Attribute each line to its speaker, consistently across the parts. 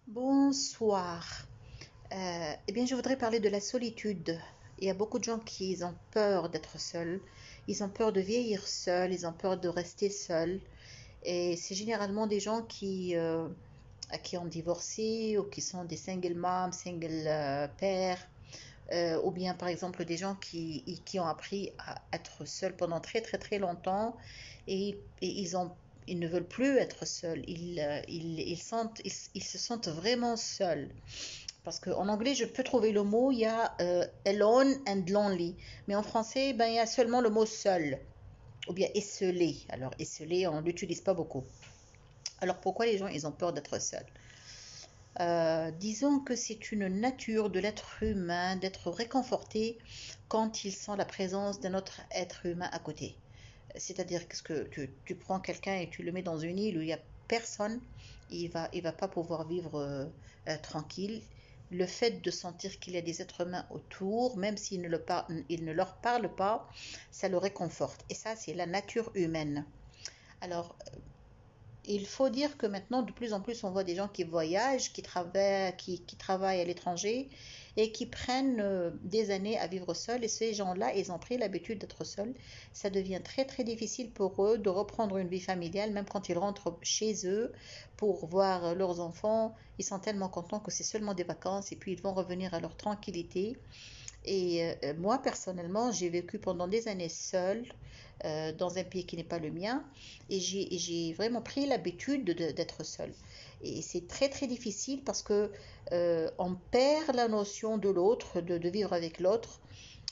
Speaker 1: Bonsoir. Eh bien, je voudrais parler de la solitude. Il y a beaucoup de gens qui ont peur d'être seuls. Ils ont peur de vieillir seuls. Ils ont peur de rester seuls. Et c'est généralement des gens qui ont divorcé ou qui sont des single moms, single pères. Ou bien, par exemple, des gens qui ont appris à être seuls pendant très, très, très longtemps. Et ils ne veulent plus être seuls. Ils se sentent vraiment seuls. Parce qu'en anglais, je peux trouver le mot, il y a alone and lonely. Mais en français, ben, il y a seulement le mot seul. Ou bien esselé. Alors, esselé, on ne l'utilise pas beaucoup. Alors, pourquoi les gens, ils ont peur d'être seuls? Disons que c'est une nature de l'être humain d'être réconforté quand il sent la présence d'un autre être humain à côté. C'est-à-dire que tu prends quelqu'un et tu le mets dans une île où il n'y a personne, il va pas pouvoir vivre tranquille. Le fait de sentir qu'il y a des êtres humains autour, même s'il il ne leur parle pas, ça le réconforte. Et ça, c'est la nature humaine. Alors, il faut dire que maintenant, de plus en plus, on voit des gens qui voyagent, qui travaillent à l'étranger et qui prennent des années à vivre seuls. Et ces gens-là, ils ont pris l'habitude d'être seuls. Ça devient très, très difficile pour eux de reprendre une vie familiale, même quand ils rentrent chez eux pour voir leurs enfants. Ils sont tellement contents que c'est seulement des vacances et puis ils vont revenir à leur tranquillité. Et moi, personnellement, j'ai vécu pendant des années seule dans un pays qui n'est pas le mien et j'ai vraiment pris l'habitude d'être seule. Et c'est très très difficile parce que on perd la notion de l'autre, de vivre avec l'autre.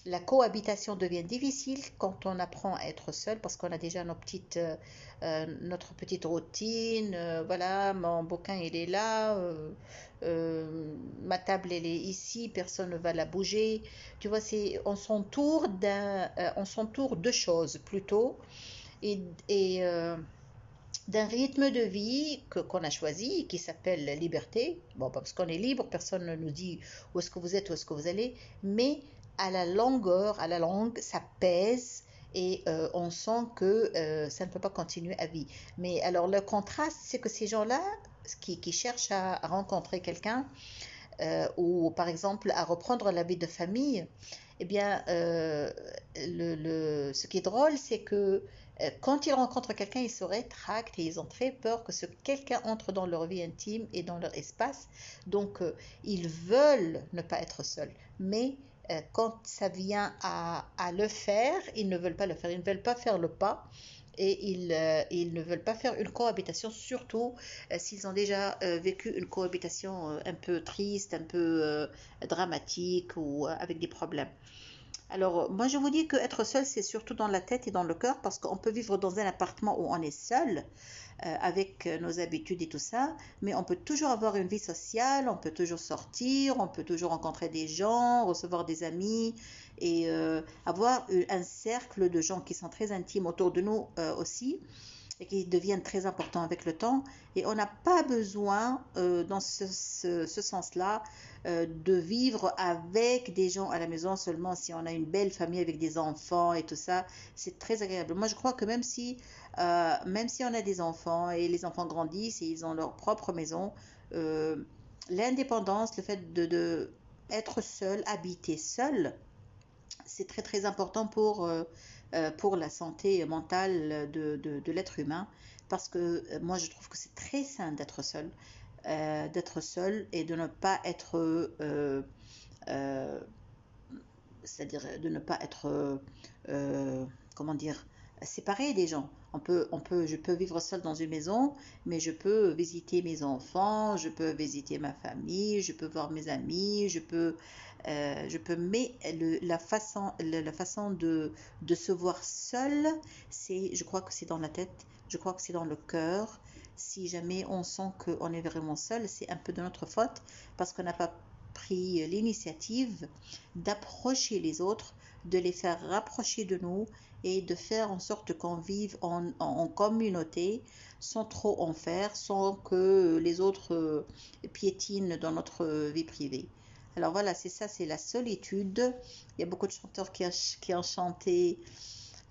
Speaker 1: La cohabitation devient difficile quand on apprend à être seul parce qu'on a déjà notre petite routine. Voilà, mon bouquin il est là, ma table elle est ici, personne ne va la bouger. Tu vois, on s'entoure de choses plutôt et d'un rythme de vie qu'on a choisi qui s'appelle la liberté. Bon, parce qu'on est libre, personne ne nous dit où est-ce que vous êtes, où est-ce que vous allez, mais à la longueur, à la longue, ça pèse et on sent que ça ne peut pas continuer à vie. Mais alors le contraste, c'est que ces gens-là qui cherchent à rencontrer quelqu'un ou par exemple à reprendre la vie de famille, eh bien, ce qui est drôle, c'est que quand ils rencontrent quelqu'un, ils se rétractent et ils ont très peur que ce quelqu'un entre dans leur vie intime et dans leur espace. Donc, ils veulent ne pas être seuls. Mais quand ça vient à le faire, ils ne veulent pas le faire. Ils ne veulent pas faire le pas et ils ne veulent pas faire une cohabitation, surtout s'ils ont déjà vécu une cohabitation un peu triste, un peu dramatique ou avec des problèmes. Alors, moi, je vous dis que être seul, c'est surtout dans la tête et dans le cœur, parce qu'on peut vivre dans un appartement où on est seul, avec nos habitudes et tout ça, mais on peut toujours avoir une vie sociale, on peut toujours sortir, on peut toujours rencontrer des gens, recevoir des amis et avoir un cercle de gens qui sont très intimes autour de nous aussi et qui deviennent très importants avec le temps. Et on n'a pas besoin, dans ce sens-là, de vivre avec des gens à la maison seulement si on a une belle famille avec des enfants et tout ça. C'est très agréable. Moi, je crois que même si on a des enfants et les enfants grandissent et ils ont leur propre maison, euh, l'indépendance, le fait de être seul, habiter seul, c'est très très important pour la santé mentale de l'être humain parce que moi je trouve que c'est très sain d'être seul et de ne pas être euh, c'est-à-dire de ne pas être euh, comment dire séparé des gens. Je peux vivre seul dans une maison, mais je peux visiter mes enfants, je peux visiter ma famille, je peux voir mes amis, mais la façon de se voir seul, je crois que c'est dans la tête, je crois que c'est dans le cœur. Si jamais on sent qu'on est vraiment seul, c'est un peu de notre faute parce qu'on n'a pas pris l'initiative d'approcher les autres, de les faire rapprocher de nous et de faire en sorte qu'on vive en communauté sans trop en faire, sans que les autres piétinent dans notre vie privée. Alors voilà, c'est ça, c'est la solitude. Il y a beaucoup de chanteurs qui ont chanté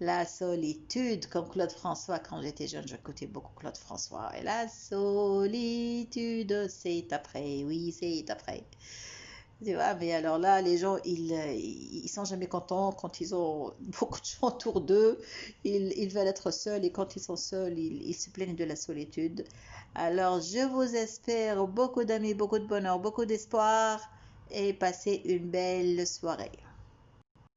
Speaker 1: La solitude, comme Claude François, quand j'étais jeune, j'écoutais beaucoup Claude François. Et la solitude, c'est après, oui, c'est après. Tu vois, mais alors là, les gens, ils sont jamais contents quand ils ont beaucoup de gens autour d'eux. Ils veulent être seuls et quand ils sont seuls, ils se plaignent de la solitude. Alors, je vous espère beaucoup d'amis, beaucoup de bonheur, beaucoup d'espoir et passez une belle soirée.